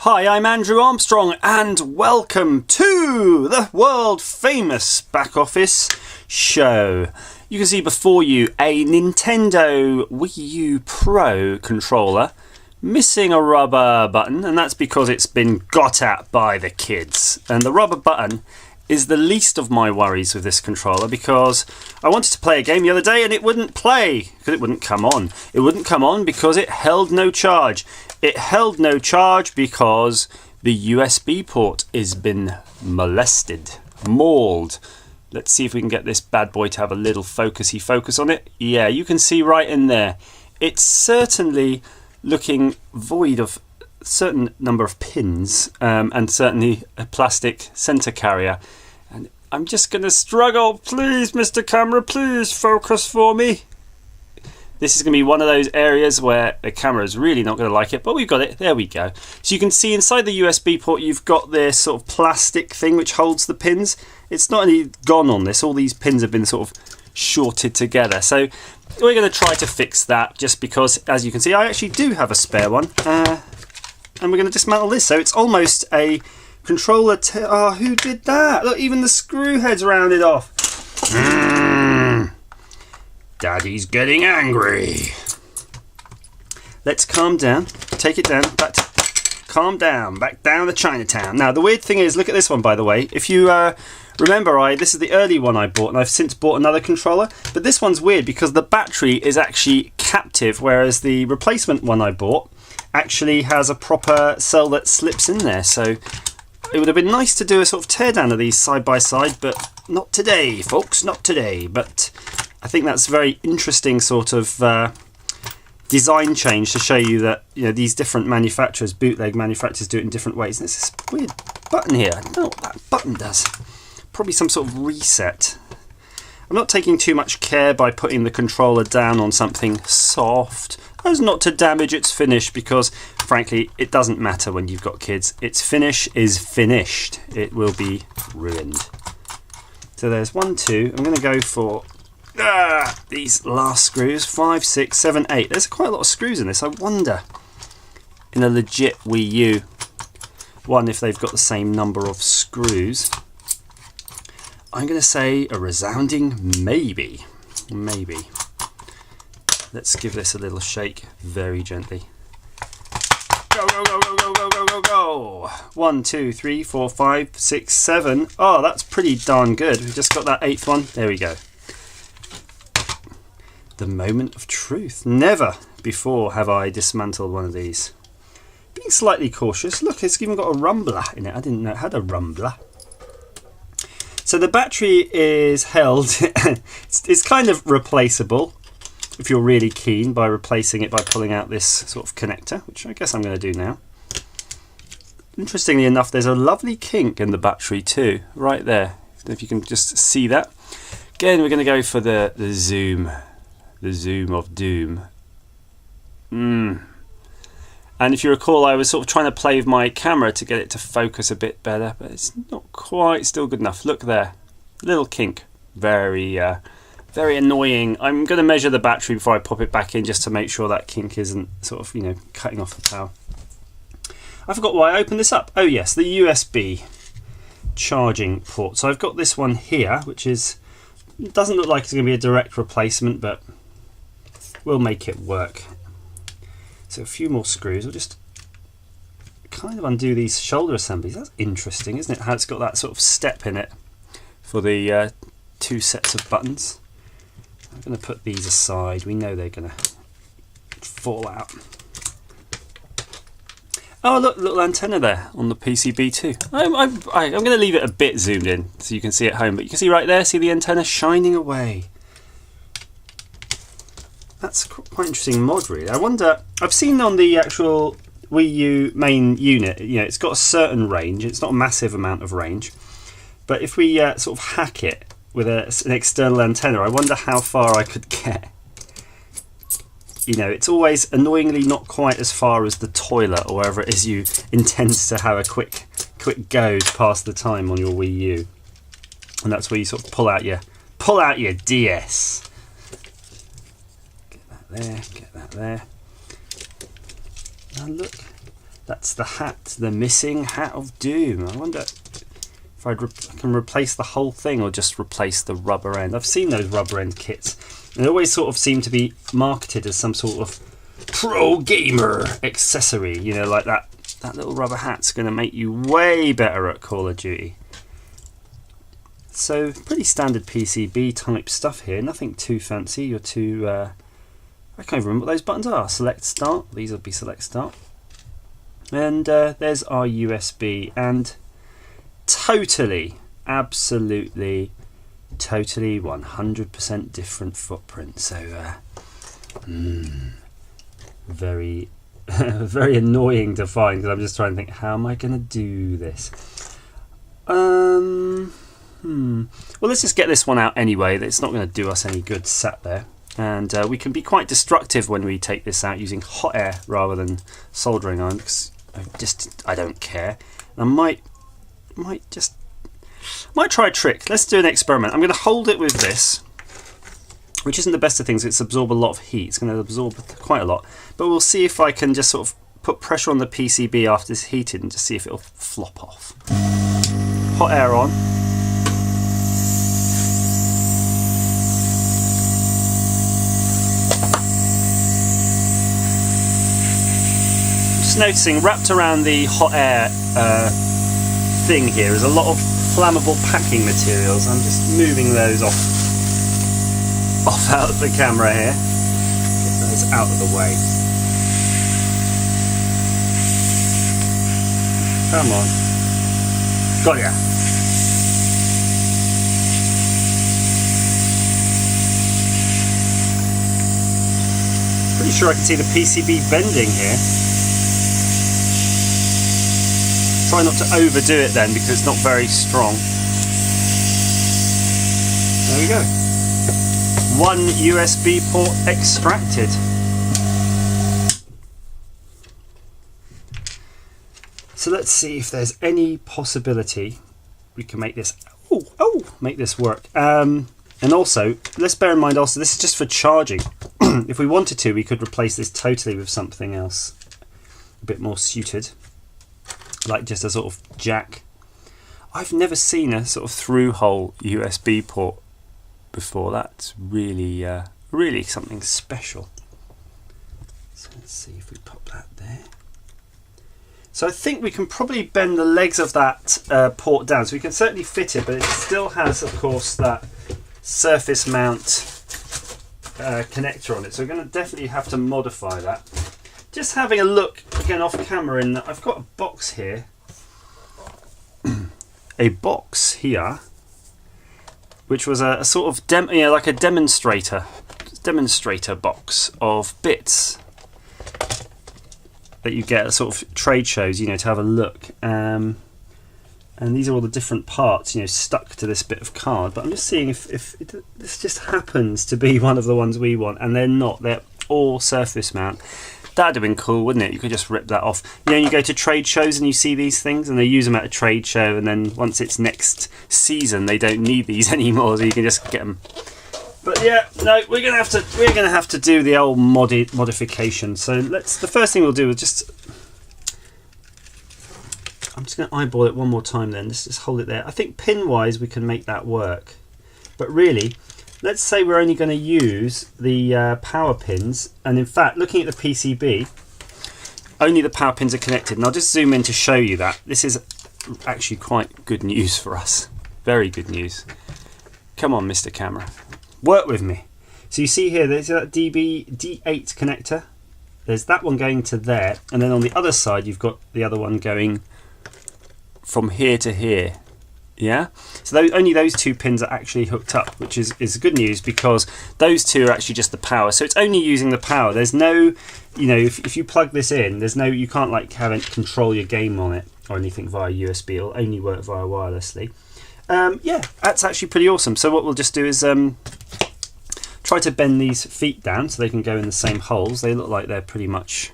Hi, I'm Andrew Armstrong and welcome to the world famous back office show. You can see before you a Nintendo Wii U PRO controller missing a rubber button, and that's because it's been got at by the kids. And the rubber button is the least of my worries with this controller because I wanted to play a game the other day and it wouldn't play because it wouldn't come on. It wouldn't come on because it held no charge. It held no charge because the USB port has been molested, mauled. Let's see if we can get this bad boy to have a little focusy focus on it. Yeah, you can see right in there. It's certainly looking void of a certain number of pins and certainly a plastic center carrier. And I'm just going to struggle. Please, Mr. Camera, please focus for me. This is going to be one of those areas where the camera is really not going to like it, but we've got it. There we go. So you can see inside the USB port, you've got this sort of plastic thing which holds the pins. It's not only gone on this, all these pins have been sort of shorted together. So we're going to try to fix that just because, as you can see, I actually do have a spare one. And we're going to dismantle this. So it's almost a controller. Oh, who did that? Look, even the screw head's rounded off. Daddy's getting angry. Let's calm down. Take it down. Calm down. Back down to Chinatown. Now, the weird thing is, look at this one, by the way. If you remember, this is the early one I bought, and I've since bought another controller. But this one's weird because the battery is actually captive, whereas the replacement one I bought actually has a proper cell that slips in there. So it would have been nice to do a sort of teardown of these side by side, but not today, folks. Not today. But I think that's a very interesting sort of design change to show you that, you know, these different manufacturers, bootleg manufacturers, do it in different ways. And there's this weird button here. I don't know what that button does. Probably some sort of reset. I'm not taking too much care by putting the controller down on something soft as not to damage its finish, because frankly it doesn't matter when you've got kids. Its finish is finished. It will be ruined. So there's 1, 2. I'm going to go for these last screws. 5, 6, 7, 8. There's quite a lot of screws in this. I wonder in a legit Wii U one if they've got the same number of screws. I'm going to say a resounding maybe. Maybe. Let's give this a little shake very gently. Go, go, go, go, go, go, go, go, go. 1, 2, 3, 4, 5, 6, 7. Oh, that's pretty darn good. We've just got that 8th one. There we go. The moment of truth. Never before have I dismantled one of these. Being slightly cautious. Look, it's even got a rumbler in it. I didn't know it had a rumbler. So the battery is held. It's kind of replaceable if you're really keen, by replacing it by pulling out this sort of connector, which I guess I'm going to do now. Interestingly enough, there's a lovely kink in the battery too, right there. If you can just see that. Again, we're going to go for the zoom. The zoom of doom. And if you recall, I was sort of trying to play with my camera to get it to focus a bit better, but it's not quite still good enough. Look there, little kink. Very, very annoying. I'm going to measure the battery before I pop it back in just to make sure that kink isn't sort of, you know, cutting off the power. I forgot why I opened this up. Oh yes, the USB charging port. So I've got this one here, which doesn't look like it's going to be a direct replacement, but we'll make it work. So a few more screws. We'll just kind of undo these shoulder assemblies. That's interesting, isn't it? How it's got that sort of step in it for the 2 sets of buttons. I'm going to put these aside. We know they're going to fall out. Oh, look, little antenna there on the PCB too. I'm going to leave it a bit zoomed in so you can see at home, but you can see right there, see the antenna shining away. That's quite interesting mod, really. I wonder, I've seen on the actual Wii U main unit, you know, it's got a certain range. It's not a massive amount of range, but if we sort of hack it with an external antenna, I wonder how far I could get. You know, it's always annoyingly not quite as far as the toilet or wherever it is you intend to have a quick go past the time on your Wii U, and that's where you sort of pull out your DS. Get that there. Now look, That's the hat, the missing hat of doom. I wonder if I can replace the whole thing or just replace the rubber end. I've seen those rubber end kits. They always sort of seem to be marketed as some sort of pro gamer accessory. You know, like that little rubber hat's going to make you way better at Call of Duty. So pretty standard PCB type stuff here. Nothing too fancy or too... I can't even remember what those buttons are. Select start. These will be select start. And there's our USB, and totally, absolutely, totally 100% different footprint. So very very annoying to find, because I'm just trying to think, how am I going to do this? Well, let's just get this one out anyway. It's not going to do us any good sat there. And we can be quite destructive when we take this out using hot air rather than soldering iron, because I don't care. I might try a trick. Let's do an experiment. I'm going to hold it with this, which isn't the best of things. It's absorbed a lot of heat. It's going to absorb quite a lot. But we'll see if I can just sort of put pressure on the PCB after it's heated and just see if it'll flop off. Hot air on. Just noticing, wrapped around the hot air thing here is a lot of flammable packing materials. I'm just moving those off out of the camera here. Get those out of the way. Come on. Got ya. Pretty sure I can see the PCB bending here. Try not to overdo it then, because it's not very strong. There we go. One USB port extracted. So let's see if there's any possibility we can make this make this work. And also, let's bear in mind also, this is just for charging. If we wanted to, we could replace this totally with something else a bit more suited, like just a sort of jack. I've never seen a sort of through-hole USB port before. That's really really something special. So let's see if we pop that there. So I think we can probably bend the legs of that port down, so we can certainly fit it, but it still has, of course, that surface mount connector on it, so we're going to definitely have to modify that. Just having a look again off camera, and I've got a box here, which was a sort of like a demonstrator box of bits that you get at sort of trade shows, to have a look. And these are all the different parts, stuck to this bit of card. But I'm just seeing if this just happens to be one of the ones we want, and they're not. They're all surface mount. That'd have been cool, wouldn't it? You could just rip that off. You go to trade shows and you see these things, and they use them at a trade show, and then once it's next season, they don't need these anymore, so you can just get them. But yeah, no, we're gonna have to do the old modification. So the first thing we'll do is I'm just gonna eyeball it one more time. Then just hold it there. I think pin wise we can make that work, but really, let's say we're only going to use the power pins, and in fact, looking at the PCB, only the power pins are connected. And I'll just zoom in to show you that. This is actually quite good news for us. Very good news. Come on, Mr. Camera. Work with me. So you see here, there's that D8 connector. There's that one going to there, and then on the other side, you've got the other one going from here to here. Yeah, so only those two pins are actually hooked up, which is good news, because those two are actually just the power. So it's only using the power. There's no, if you plug this in, there's no, you can't like have it control your game on it or anything via USB. It'll only work via wirelessly. Yeah, that's actually pretty awesome. So what we'll just do is try to bend these feet down so they can go in the same holes. They look like they're pretty much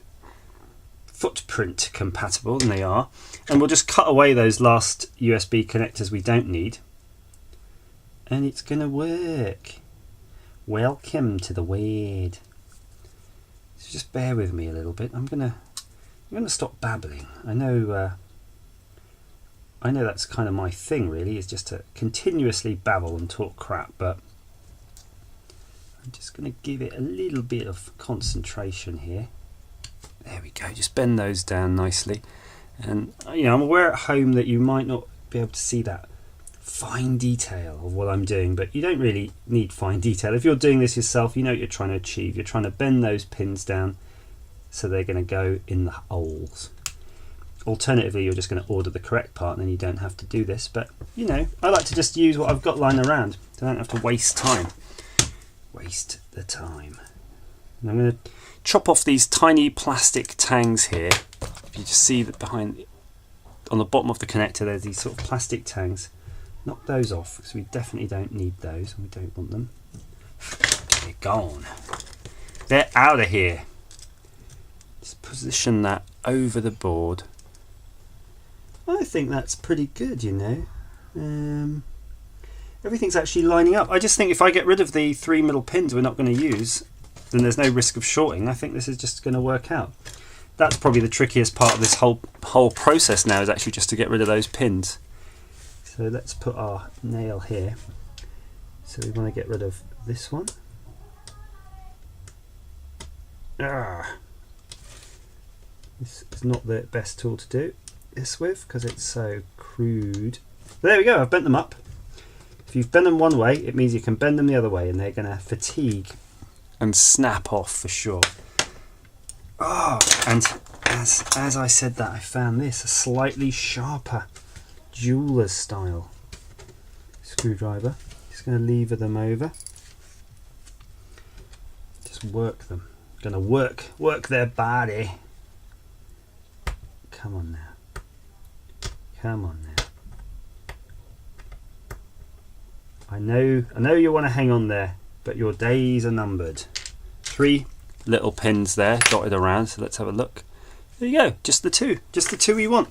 footprint compatible, and they are. And we'll just cut away those last USB connectors we don't need, and it's gonna work. Welcome to the world. So just bear with me a little bit. I'm gonna I'm going to stop babbling. I know that's kind of my thing really, is just to continuously babble and talk crap, but I'm just going to give it a little bit of concentration here. There we go, just bend those down nicely. And you know, I'm aware at home that you might not be able to see that fine detail of what I'm doing, but you don't really need fine detail. If you're doing this yourself, you know what you're trying to achieve. You're trying to bend those pins down so they're going to go in the holes. Alternatively, you're just going to order the correct part and then you don't have to do this, but you know, I like to just use what I've got lying around so I don't have to waste time. Waste the time. And I'm going to chop off these tiny plastic tangs here. If you just see that behind, on the bottom of the connector, there's these sort of plastic tangs. Knock those off because we definitely don't need those and we don't want them. They're gone. They're out of here. Just position that over the board. I think that's pretty good, you know. Everything's actually lining up. I just think if I get rid of the 3 middle pins we're not going to use, then there's no risk of shorting. I think this is just going to work out. That's probably the trickiest part of this whole process now, is actually just to get rid of those pins. So let's put our nail here. So we want to get rid of this one. This is not the best tool to do this with because it's so crude. There we go, I've bent them up. If you've bent them one way, it means you can bend them the other way and they're going to fatigue and snap off for sure. Oh, and as I said that, I found this, a slightly sharper jeweler's style screwdriver. Just going to lever them over. Just work them. Going to work their body. Come on now. Come on now. I know you want to hang on there, but your days are numbered. 3 little pins there dotted around, so let's have a look. There you go, just the two we want.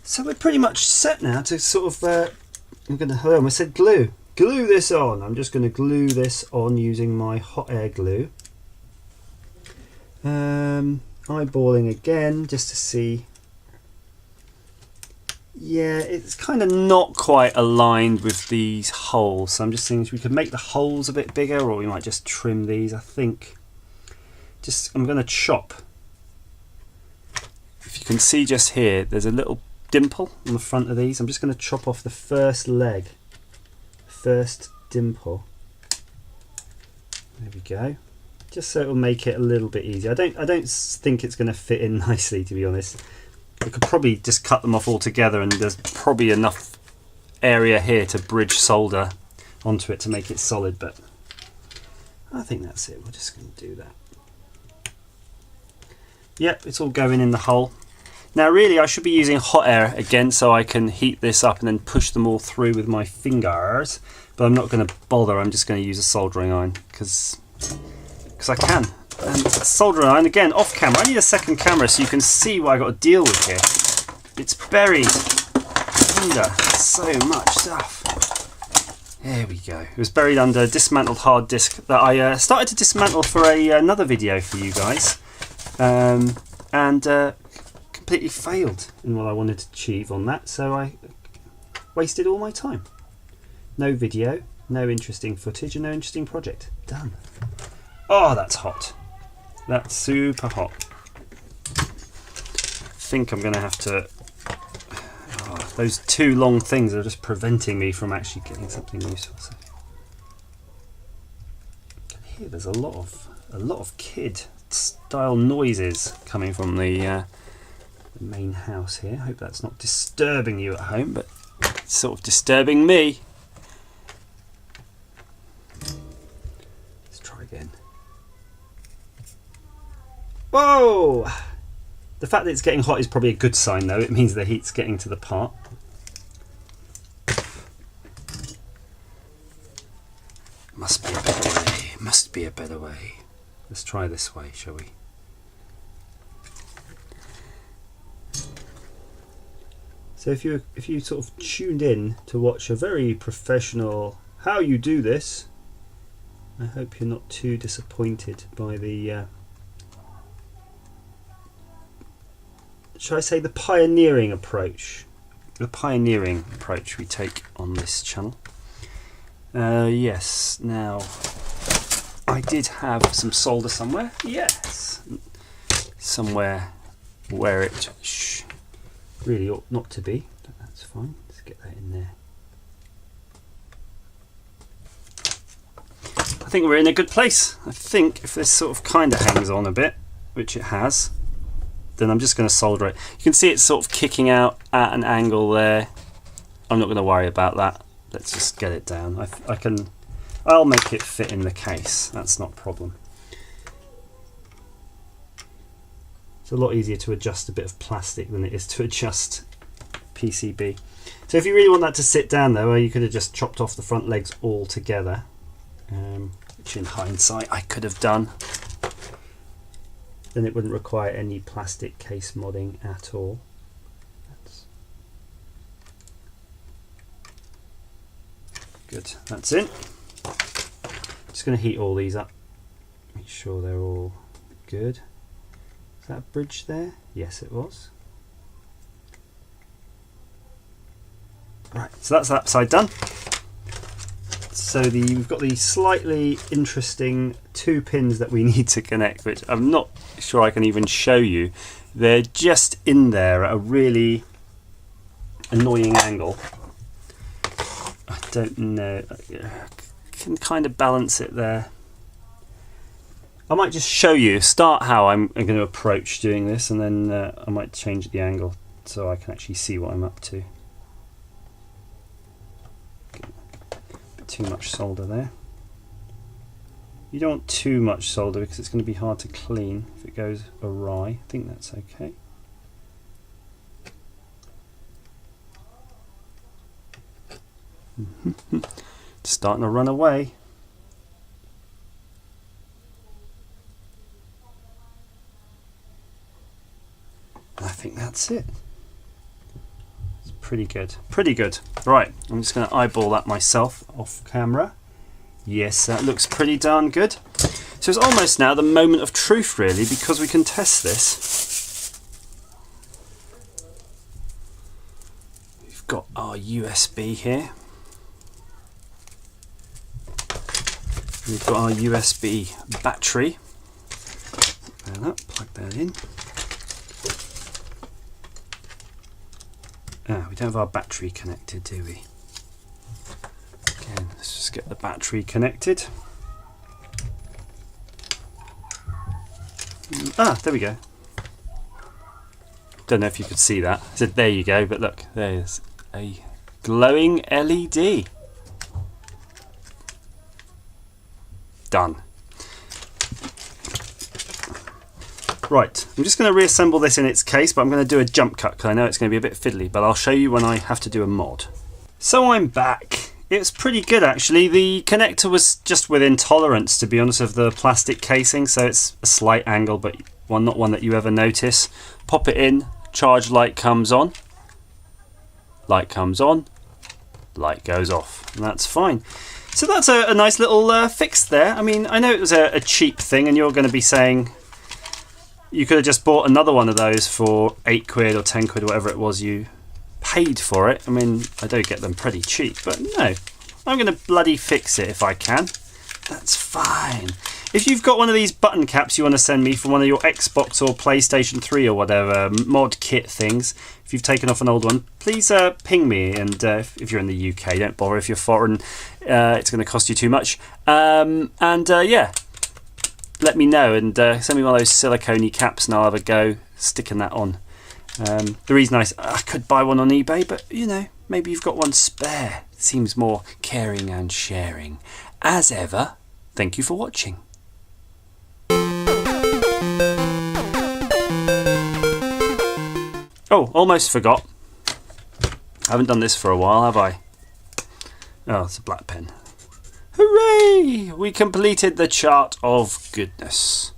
So we're pretty much set now to sort of, I said glue this on. I'm just going to glue this on using my hot air glue. Eyeballing again just to see. Yeah, it's kind of not quite aligned with these holes, so I'm just thinking we could make the holes a bit bigger, or we might just trim these. I think I'm going to chop. If you can see just here, there's a little dimple on the front of these. I'm just going to chop off the first leg, first dimple. There we go. Just so it'll make it a little bit easier. I don't think it's going to fit in nicely, to be honest. I could probably just cut them off altogether, and there's probably enough area here to bridge solder onto it to make it solid, but I think that's it. We're just going to do that. Yep, it's all going in the hole. Now really I should be using hot air again so I can heat this up and then push them all through with my fingers, but I'm not going to bother. I'm just going to use a soldering iron because I can. And a soldering iron, again, off camera. I need a second camera so you can see what I got to deal with here. It's buried under so much stuff. There we go. It was buried under a dismantled hard disk that I started to dismantle for another video for you guys, and completely failed in what I wanted to achieve on that, so I wasted all my time. No video, no interesting footage, and no interesting project. Done. Oh, that's hot. That's super hot. I think I'm going to have to... Oh, those 2 long things are just preventing me from actually getting something useful. So. Here there's a lot of kid style noises coming from the main house here. I hope that's not disturbing you at home, but it's sort of disturbing me. Let's try again. Whoa! The fact that it's getting hot is probably a good sign though. It means the heat's getting to the part. Must be a better way. Must be a better way. Let's try this way, shall we? So if you sort of tuned in to watch a very professional how you do this, I hope you're not too disappointed by the should I say, the pioneering approach. The pioneering approach we take on this channel. Yes, now I did have some solder somewhere. Yes, somewhere where it really ought not to be. But that's fine. Let's get that in there. I think we're in a good place. I think if this sort of kind of hangs on a bit, which it has, then I'm just going to solder it. You can see it's sort of kicking out at an angle there. I'm not going to worry about that. Let's just get it down. I'll make it fit in the case. That's not a problem. It's a lot easier to adjust a bit of plastic than it is to adjust PCB. So if you really want that to sit down though, you could have just chopped off the front legs altogether, which in hindsight I could have done. Then it wouldn't require any plastic case modding at all. Good, that's it. Just going to heat all these up, make sure they're all good. Is that a bridge there? Yes, it was. Right, so that's that side done. So we've got the slightly interesting 2 pins that we need to connect, which I'm not sure I can even show you. They're just in there at a really annoying angle. I don't know, I can kind of balance it there. I might just show you, start how I'm going to approach doing this, and then I might change the angle so I can actually see what I'm up to. Bit too much solder there. You don't want too much solder because it's going to be hard to clean if it goes awry. I think that's okay. It's starting to run away. I think that's it. It's pretty good. Pretty good. Right, I'm just going to eyeball that myself off camera. Yes, that looks pretty darn good. So it's almost now the moment of truth really, because we can test this. We've got our USB here. We've got our USB battery. Plug that in. We don't have our battery connected, do we? Again, let's just get the battery connected. There we go. Don't know if you could see that. I said there you go, but look, there's a glowing LED. Done. Right, I'm just going to reassemble this in its case, but I'm going to do a jump cut because I know it's going to be a bit fiddly, but I'll show you when I have to do a mod. So I'm back. It's pretty good actually. The connector was just within tolerance, to be honest, of the plastic casing, so it's a slight angle, but not one that you ever notice. Pop it in, charge light comes on, light comes on, light goes off, and that's fine. So that's a nice little fix there. I mean, I know it was a cheap thing, and you're going to be saying you could have just bought another one of those for 8 quid or 10 quid, whatever it was you paid for it. I mean, I do get them pretty cheap, but no, I'm going to bloody fix it if I can. That's fine. If you've got one of these button caps you want to send me for one of your Xbox or PlayStation 3 or whatever mod kit things, if you've taken off an old one, please ping me. And if you're in the UK, don't bother. If you're foreign, it's going to cost you too much. Yeah, let me know and send me one of those silicone-y caps and I'll have a go sticking that on. The reason I could buy one on eBay, but you know, maybe you've got one spare. It seems more caring and sharing. As ever, thank you for watching. Oh, almost forgot. I haven't done this for a while, have I? Oh, it's a black pen. Hooray! We completed the chart of goodness.